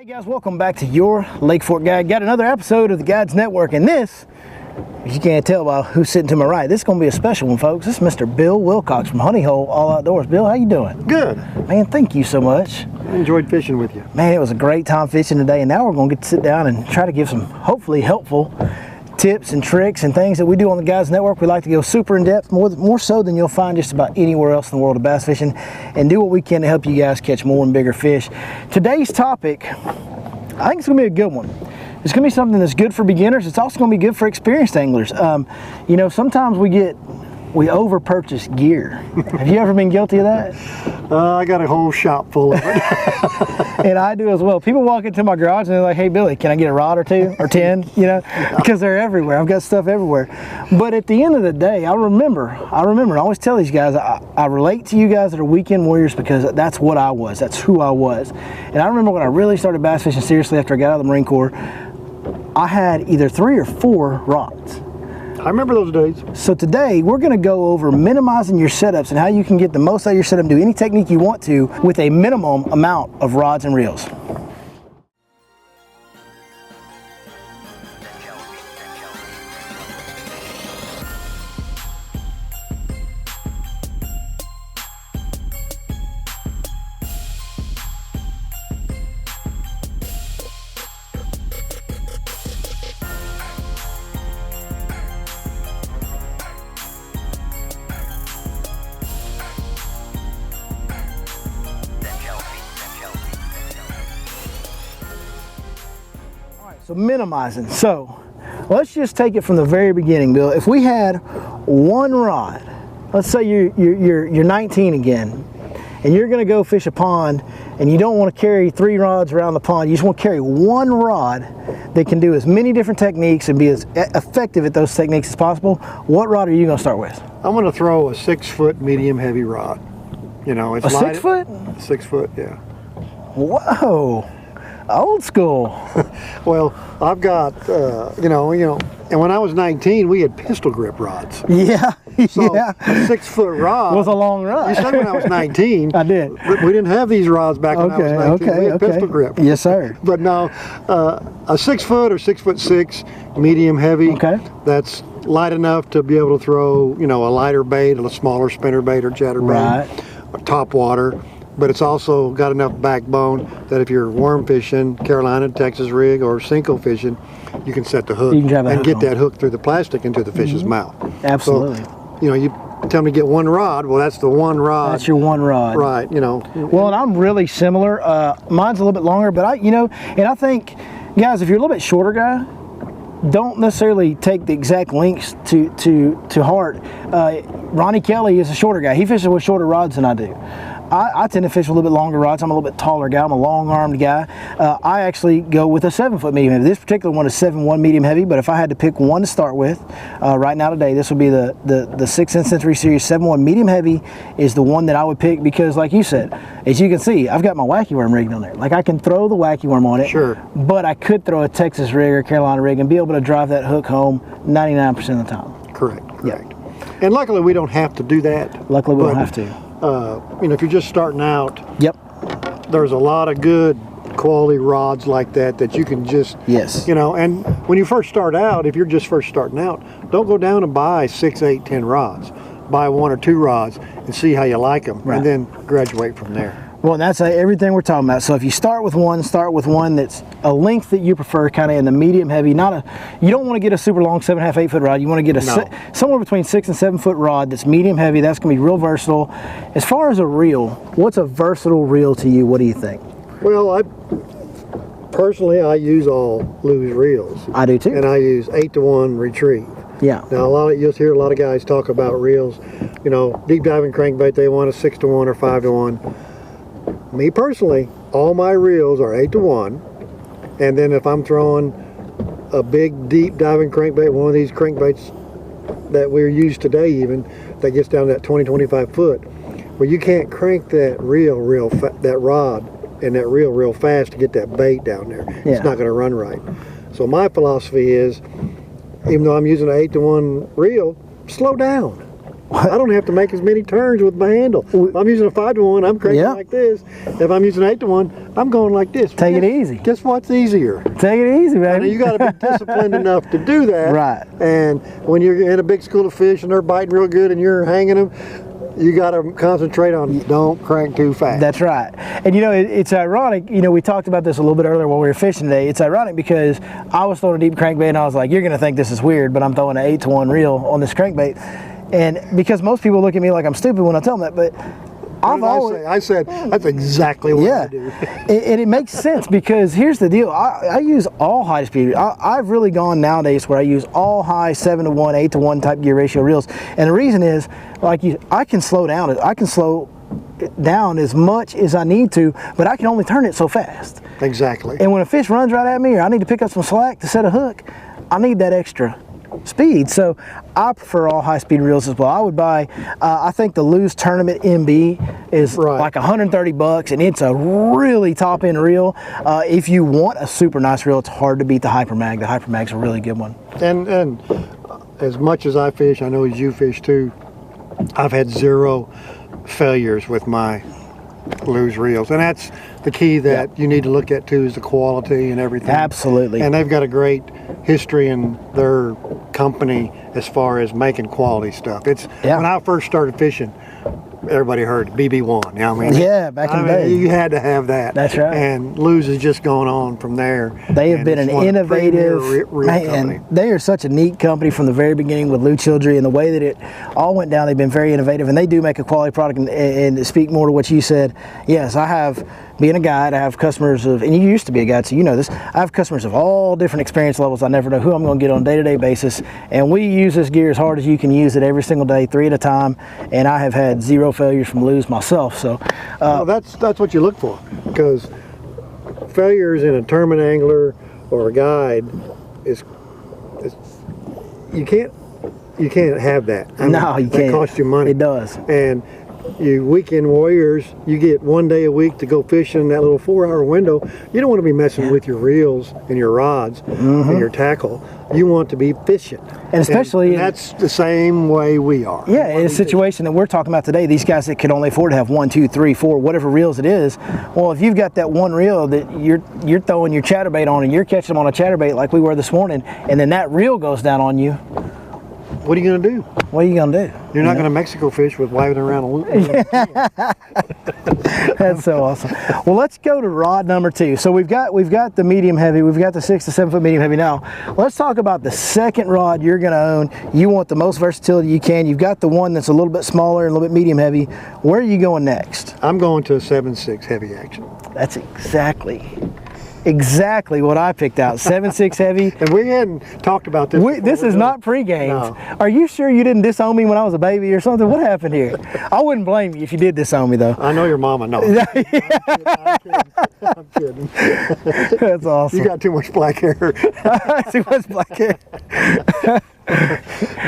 Hey guys, welcome back to your Lake Fork Guide. Got another episode of the Guides Network, and this, as you can't tell by who's sitting to my right, this is going to be a special one, folks. This is Mr. Bill Wilcox from Honey Hole All Outdoors. Bill, how you doing? Good. Man, thank you so much. I enjoyed fishing with you. Man, it was a great time fishing today, and now we're going to get to sit down and try to give some hopefully helpful tips and tricks and things that we do on the Guides Network. We like to go super in depth, more so than you'll find just about anywhere else in the world of bass fishing, and do what we can to help you guys catch more and bigger fish. Today's topic, I think it's going to be a good one. It's going to be something that's good for beginners. It's also going to be good for experienced anglers. You know, sometimes we over-purchase gear. Have you ever been guilty of that? I got a whole shop full of it. And I do as well. People walk into my garage and they're like, hey Billy, can I get a rod or two or 10? You know, because they're everywhere. I've got stuff everywhere. But at the end of the day, I remember, and I always tell these guys, I relate to you guys that are weekend warriors because that's what I was. That's who I was. And I remember when I really started bass fishing seriously after I got out of the Marine Corps, I had either 3 or 4 rods. I remember those days. So today we're going to go over minimizing your setups and how you can get the most out of your setup and do any technique you want to with a minimum amount of rods and reels. So minimizing. So let's just take it from the very beginning, Bill. If we had one rod, let's say you're 19 again, and you're going to go fish a pond, and you don't want to carry 3 rods around the pond. You just want to carry one rod that can do as many different techniques and be as effective at those techniques as possible. What rod are you going to start with? I'm going to throw a 6-foot medium heavy rod. You know, it's a 6 foot? 6 foot, yeah. Whoa. Old school. Well, I've got, you know, and when I was 19, we had pistol grip rods. Yeah, so yeah. A 6-foot rod was a long rod. You said when I was 19. I did. We didn't have these rods back when I was 19. We had pistol grip. Yes, sir. But now, a 6 foot or 6'6", medium heavy. Okay. That's light enough to be able to throw, you know, a lighter bait, a smaller spinner bait or chatterbait, right. Or top water. But it's also got enough backbone that if you're worm fishing, Carolina, Texas rig, or Senko fishing, you can set the hook and get that hook through the plastic into the fish's mouth. Absolutely. So, you know, you tell me to get one rod. Well, that's the one rod. That's your one rod. Right, you know. Well, and I'm really similar. Mine's a little bit longer, but I think, guys, if you're a little bit shorter guy, don't necessarily take the exact lengths to heart. Ronnie Kelly is a shorter guy. He fishes with shorter rods than I do. I tend to fish with a little bit longer rods. I'm a little bit taller guy. I'm a long-armed guy. I actually go with a 7-foot medium heavy. This particular one is 7.1 medium heavy, but if I had to pick one to start with, right now today, this would be the 6th Century Series 7.1 medium heavy is the one that I would pick because, like you said, as you can see, I've got my wacky worm rigged on there. Like I can throw the wacky worm on it, sure, but I could throw a Texas rig or Carolina rig and be able to drive that hook home 99% of the time. Correct. Yeah. And luckily, we don't have to do that. Luckily, we don't have to. You know, if you're just starting out, yep, there's a lot of good quality rods like that you can just, yes, you know. And when you first start out, if you're just first starting out, don't go down and buy 6, 8, 10 rods. Buy 1 or 2 rods and see how you like them, right, and then graduate from there. Well, that's everything we're talking about. So if you start with one that's a length that you prefer, kind of in the medium heavy. You don't want to get a super long 7.5, 8 foot rod. You want to get somewhere between 6 and 7 foot rod that's medium heavy. That's going to be real versatile. As far as a reel, what's a versatile reel to you? What do you think? Well, personally I use all Lew's reels. I do too. And I use 8-to-1 retrieve. Yeah. Now you'll hear a lot of guys talk about reels. You know, deep diving crankbait, they want a 6-to-1 or 5-to-1. Me personally, all my reels are 8-to-1, and then if I'm throwing a big deep diving crankbait, one of these crankbaits that we're used today even, that gets down to that 20-25 foot, well, you can't crank that reel that rod and that reel real fast to get that bait down there. Yeah. It's not going to run right. So my philosophy is, even though I'm using an 8-to-1 reel, slow down. I don't have to make as many turns with my handle. If I'm using a 5-to-1, I'm cranking like this. If I'm using an 8-to-1, I'm going like this. Take it easy. Guess what's easier? Take it easy, baby. You got to be disciplined enough to do that. Right. And when you're in a big school of fish and they're biting real good and you're hanging them, you got to concentrate on don't crank too fast. That's right. And you know, it's ironic, you know, we talked about this a little bit earlier while we were fishing today. It's ironic because I was throwing a deep crankbait and I was like, you're going to think this is weird, but I'm throwing an 8-to-1 reel on this crankbait. And because most people look at me like I'm stupid when I tell them that, but I said that's exactly what I do. And it makes sense because here's the deal. I use all high speed. I've really gone nowadays where I use all high 7-to-1, 8-to-1 type gear ratio reels. And the reason is, I can slow down. I can slow down as much as I need to, but I can only turn it so fast. Exactly. And when a fish runs right at me or I need to pick up some slack to set a hook, I need that extra speed. So I prefer all high speed reels as well. I would buy, I think the Lew's Tournament MB is like $130 and it's a really top end reel. If you want a super nice reel, it's hard to beat the Hypermag. The Hypermag's a really good one. And as much as I fish, I know as you fish too, I've had 0 failures with my Lew's reels, and that's the key that you need to look at too, is the quality and everything. Absolutely. And they've got a great history in their company as far as making quality stuff. It's when I first started fishing, everybody heard BB1. You know what I mean? Yeah, back in the day. You had to have that. That's right. And Lew's has just gone on from there. They have been an innovative, company. They are such a neat company from the very beginning with Lou Childry, and the way that it all went down, they've been very innovative, and they do make a quality product. And to speak more to what you said, yes, I have, being a guide, I have customers of, and you used to be a guide, so you know this, I have customers of all different experience levels. I never know who I'm going to get on a day-to-day basis, and we use this gear as hard as you can use it every single day, 3 at a time, and I have had 0 failures from Lew's myself. So well, that's what you look for, because failures in a tournament angler or a guide is you can't have that. I mean, no, you can't. It costs you money. It does. And you weekend warriors, you get 1 day a week to go fishing in that little 4-hour window. You don't want to be messing with your reels and your rods and your tackle. You want to be fishing. And especially and that's the same way we are. Yeah, in a situation that we're talking about today, these guys that can only afford to have 1, 2, 3, 4, whatever reels it is. Well, if you've got that one reel that you're throwing your chatterbait on and you're catching them on a chatterbait like we were this morning, and then that reel goes down on you, what are you going to do? What are you going to do? You're not going to Mexico fish with waving around a loop. That's so awesome. Well, let's go to rod number 2. So we've got the medium heavy, we've got the 6 to 7 foot medium heavy. Now let's talk about the second rod you're going to own. You want the most versatility you can. You've got the one that's a little bit smaller and a little bit medium heavy. Where are you going next? I'm going to a 7.6 heavy action. That's exactly what I picked out. 7.6 heavy. And we hadn't talked about this. This is not pre-gamed. No. Are you sure you didn't disown me when I was a baby or something? What happened here? I wouldn't blame you if you did disown me, though. I know your mama knows. I'm kidding. That's awesome. You got too much black hair. Too much black hair.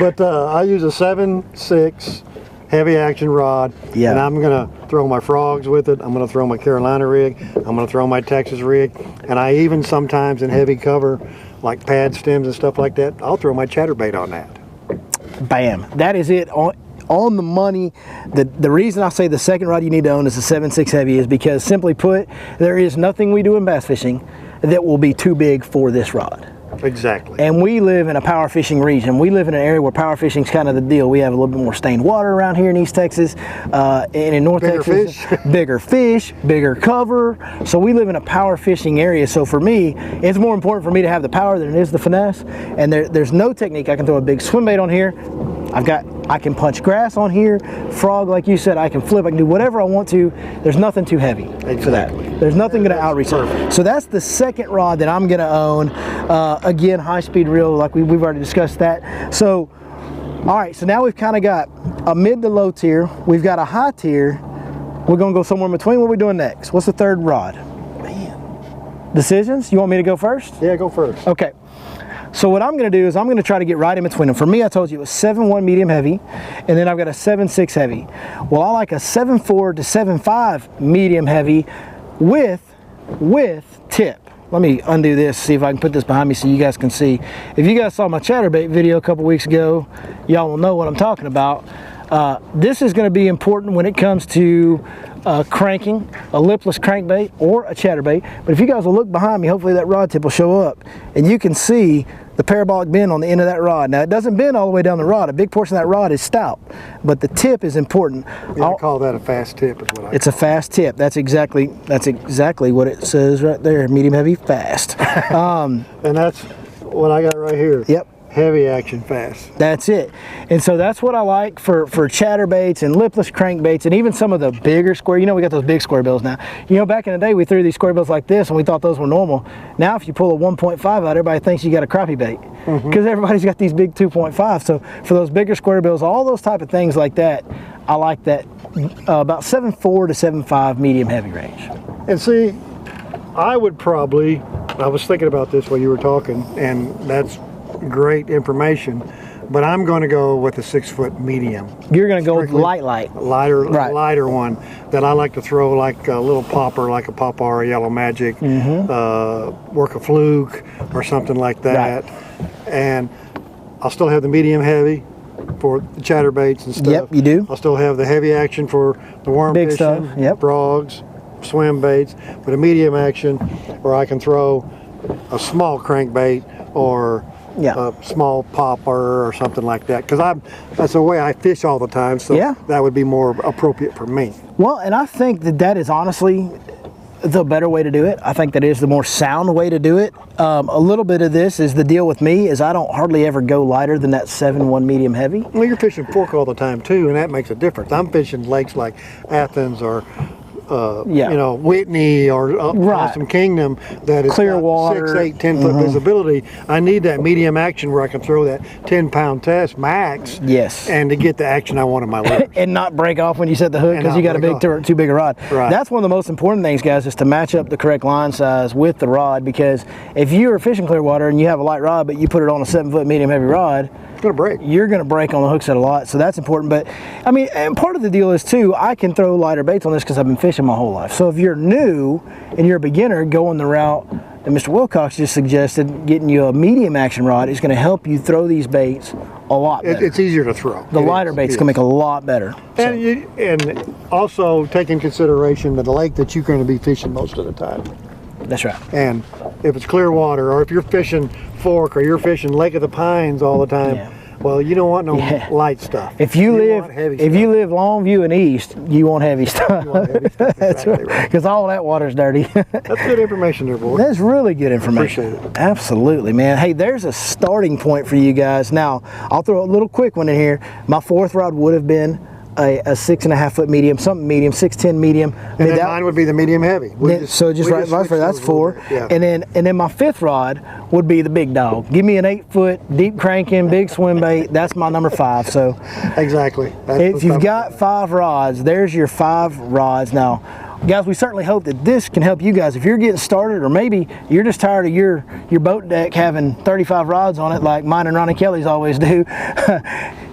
But I use a 7.6 heavy action rod, and I'm gonna throw my frogs with it. I'm gonna throw my Carolina rig. I'm gonna throw my Texas rig, and I even sometimes in heavy cover, like pad stems and stuff like that, I'll throw my chatterbait on that. Bam! That is it. On the money. The reason I say the second rod you need to own is a 7.6 heavy is because, simply put, there is nothing we do in bass fishing that will be too big for this rod. Exactly. And we live in a power fishing region. We live in an area where power fishing is kind of the deal. We have a little bit more stained water around here in East Texas, and in North Texas, bigger fish, bigger cover. So we live in a power fishing area. So for me, it's more important for me to have the power than it is the finesse. And there's no technique. I can throw a big swim bait on here. I can punch grass on here, frog, like you said, I can flip, I can do whatever I want to. There's nothing too heavy for that. There's nothing going to outreach it. So that's the second rod that I'm going to own. Again, high speed reel, like we've already discussed that. So, all right, so now we've kind of got a mid to low tier. We've got a high tier. We're going to go somewhere in between. What are we doing next? What's the third rod? Man. Decisions? You want me to go first? Yeah, go first. Okay. So what I'm going to do is I'm going to try to get right in between them. For me, I told you it was 7.1 medium heavy, and then I've got a 7.6 heavy. Well, I like a 7.4 to 7.5 medium heavy with tip. Let me undo this, see if I can put this behind me so you guys can see. If you guys saw my chatterbait video a couple weeks ago, y'all will know what I'm talking about. This is going to be important when it comes to cranking a lipless crankbait or a chatterbait. But if you guys will look behind me, hopefully that rod tip will show up, and you can see the parabolic bend on the end of that rod. Now, it doesn't bend all the way down the rod. A big portion of that rod is stout, but the tip is important. I call that a fast tip is what I It's a fast tip. That's exactly what it says right there. Medium, heavy, fast. And that's what I got right here. Yep. Heavy action fast. That's it. And so that's what I like for chatterbaits and lipless crankbaits, and even some of the bigger square. You know, we got those big square bills now. You know, back in the day, we threw these square bills like this, and we thought those were normal. Now, if you pull a 1.5 out, everybody thinks you got a crappie bait, because everybody's got these big 2.5. So for those bigger square bills, all those type of things like that, I like that about 7.4 to 7.5 medium heavy range. And see, I would probably, I was thinking about this while you were talking, and that's great information, but I'm going to go with a 6 foot medium. You're going to go with Strictly lighter, right. lighter one that I like to throw like a little popper, like a Popar, a Yellow Magic, work a Fluke or something like that. Right. And I'll still have the medium heavy for the chatterbaits and stuff. Yep, you do. I'll still have the heavy action for the worm Big fishing, stuff, yep. frogs, swim baits, but a medium action where I can throw a small crankbait or a small popper or something like that, because that's the way I fish all the time, so that would be more appropriate for me. Well, and I think that is honestly the better way to do it. I think that is the more sound way to do it. A little bit of this is the deal with me is I don't hardly ever go lighter than that 7.1 medium heavy. Well, you're fishing fork all the time too, and that makes a difference. I'm fishing lakes like Athens or you know, Whitney or Awesome Kingdom that is clear water, 6, 8, 10 foot visibility. I need that medium action where I can throw that 10-pound test max. Yes. And to get the action I want in my lures. And not break off when you set the hook because you got a big too big a rod. Right. That's one of the most important things, guys, is to match up the correct line size with the rod, because if you're fishing clear water and you have a light rod but you put it on a 7 foot medium heavy rod, it's gonna break. You're gonna break on the hook set a lot, so that's important. But I mean, and part of the deal is too, I can throw lighter baits on this because I've been fishing my whole life. So if you're new and you're a beginner, going the route that Mr. Wilcox just suggested, getting you a medium action rod is going to help you throw these baits a lot better. It's easier to throw. The lighter baits can make a lot better. And also take in consideration the lake that you're going to be fishing most of the time. That's right. And if it's clear water, or if you're fishing fork, or you're fishing Lake of the Pines all the time, well, you don't want no light stuff. If you live Longview and East, you want heavy stuff. You want heavy stuff. That's right. Because all that water's dirty. That's good information there, boy. That's really good information. Appreciate it. Absolutely, man. Hey, there's a starting point for you guys. Now, I'll throw a little quick one in here. My fourth rod would have been a 6.5 foot medium, something medium, 6'10" medium. And then mine would be the medium heavy. So just right vice versa, that's 4. Yeah. And then my fifth rod would be the big dog. Give me an 8 foot deep cranking, big swim bait. That's my number 5. So exactly. If you've got 5 rods, there's your 5 rods. Now, guys, we certainly hope that this can help you guys. If you're getting started, or maybe you're just tired of your boat deck having 35 rods on it like mine and Ronnie Kelly's always do,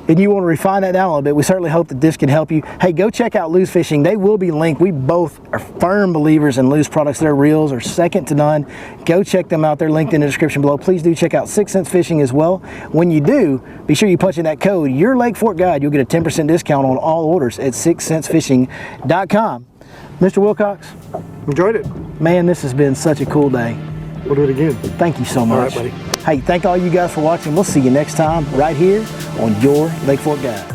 and you want to refine that down a little bit, we certainly hope that this can help you. Hey, go check out Lew's Fishing. They will be linked. We both are firm believers in Lew's products. Their reels are second to none. Go check them out. They're linked in the description below. Please do check out 6 Cents Fishing as well. When you do, be sure you punch in that code, Your Lake Fork Guide. You'll get a 10% discount on all orders at 6centsfishing.com. Mr. Wilcox. Enjoyed it. Man, this has been such a cool day. We'll do it again. Thank you so much. All right, buddy. Hey, thank all you guys for watching. We'll see you next time right here on Your Lake Fork Guide.